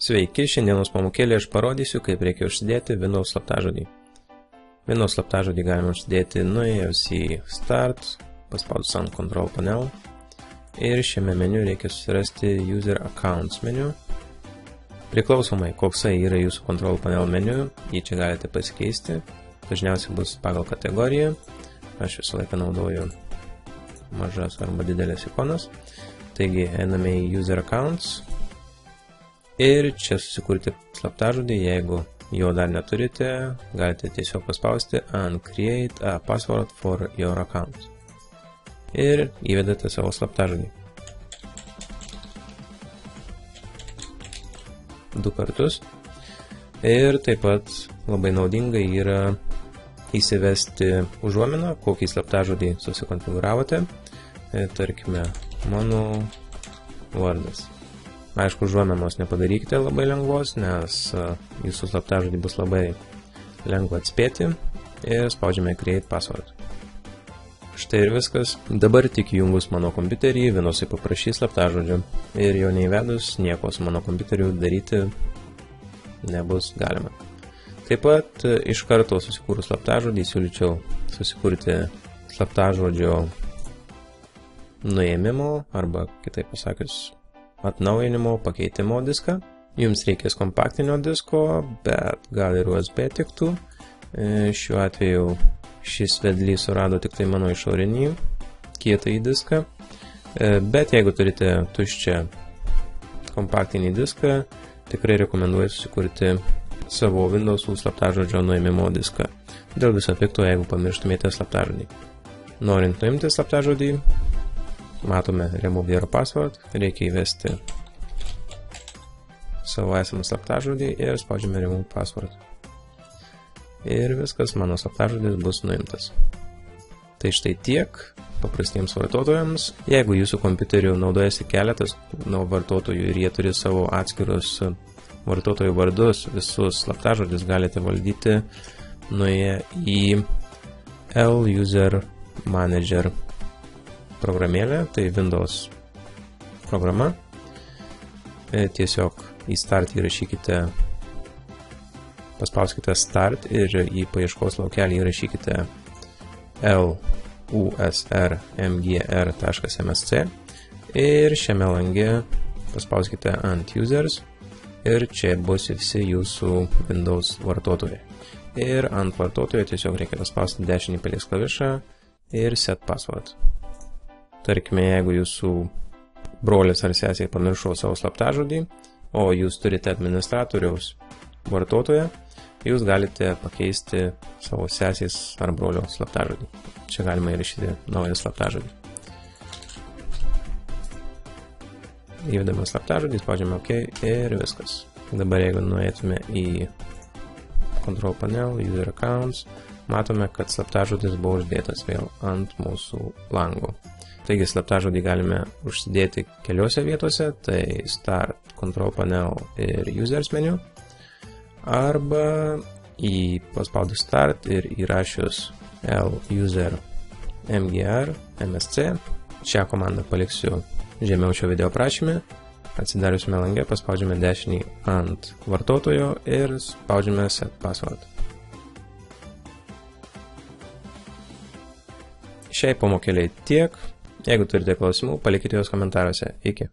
Sveiki, šiandienos pamokėlį aš parodysiu, kaip reikia užsidėti Windows slaptažodį. Windows slaptažodį galima užsidėti nuėjus į Start, paspaudus ant Control Panel ir šiame meniu reikia susirasti User Accounts meniu. Priklausomai, koksai yra jūsų Control Panel meniu, jį čia galite pasikeisti. Dažniausiai bus pagal kategoriją. Aš visą laiką naudoju mažas arba didelės ikonas. Taigi, einame į User Accounts. Ir čia susikurti slaptažodį, jeigu jo dar neturite, galite tiesiog paspausti ant Create a password for your account. Ir įvedate savo slaptažodį. 2 kartus. Ir taip pat labai naudinga yra įsivesti užuominą, kokį slaptažodį susikonfiguravote. Tarkime, mano vardas. Aišku, užuomenos nepadarykite labai lengvos, nes jūsų slaptažodį bus labai lengva atspėti ir spaudžiame Create Password. Štai ir viskas. Dabar tik įjungus mano kompiuterį, Windows'ai paprašys slaptažodžio ir jau neįvedus nieko su mano kompiuteriu daryti nebus galima. Taip pat iš karto susikūrus slaptažodį siūlyčiau susikurti slaptažodžio nuėmimo arba kitaip pasakius atnaujinimo, pakeitimo diską. Jums reikės kompaktinio disko, bet gal ir USB tiktų. Šiuo atveju šis vedlys surado tik tai mano išorinį kietąjį diską. Bet jeigu turite tuščią kompaktinį diską, tikrai rekomenduoju susikurti savo Windows'ų slaptažodžio nuėmimo diską. Dėl viso pikto, jeigu pamirštumėte slaptažodį. Norint nuimti slaptažodį, matome Remove your password, reikia įvesti savo esamą slaptažodį ir spaudžiame Remove password. Ir viskas, mano slaptažodis bus nuimtas. Tai štai tiek paprastiems vartotojams. Jeigu jūsų kompiuteriu naudojasi keletas vartotojų ir jie turi savo atskirus vartotojų vardus, visus slaptažodžius galite valdyti nuėję į L-User Manager programėlė, tai Windows programa. Tiesiog į Start įrašykite, paspauskite Start ir į paieškos laukelį įrašykite lusrmgr.msc ir šiame lange paspauskite ant Users ir čia bus visi jūsų Windows vartotojai. Ir ant vartotojo tiesiog reikia paspausti dešinį pelės klavišą ir Set Password. Tarkime, jeigu jūsų brolis ar sesė pamiršo savo slaptažodį, o jūs turite administratoriaus vartotoją, jūs galite pakeisti savo sesės ar brolio slaptažodį. Čia galima įrašyti naują slaptažodį. Įvedame slaptažodį, spaudžiame OK ir viskas. Dabar jeigu nuėtume į Control Panel, User Accounts, matome, kad slaptažodis buvo uždėtas vėl ant mūsų lango. Taigi slaptažodį galime užsidėti keliose vietose, tai Start, Control Panel ir Users meniu, arba į paspaudus Start ir įrašius L-User MGR, MSC. Šią komandą paliksiu žemiau šio video aprašyme. Atsidariusime lange, paspaudžiame dešinį ant vartotojo ir spaudžiame Set Password. Šiai pamokėliai tiek. Jeigu turite klausimų, palikite juos komentaruose. Iki.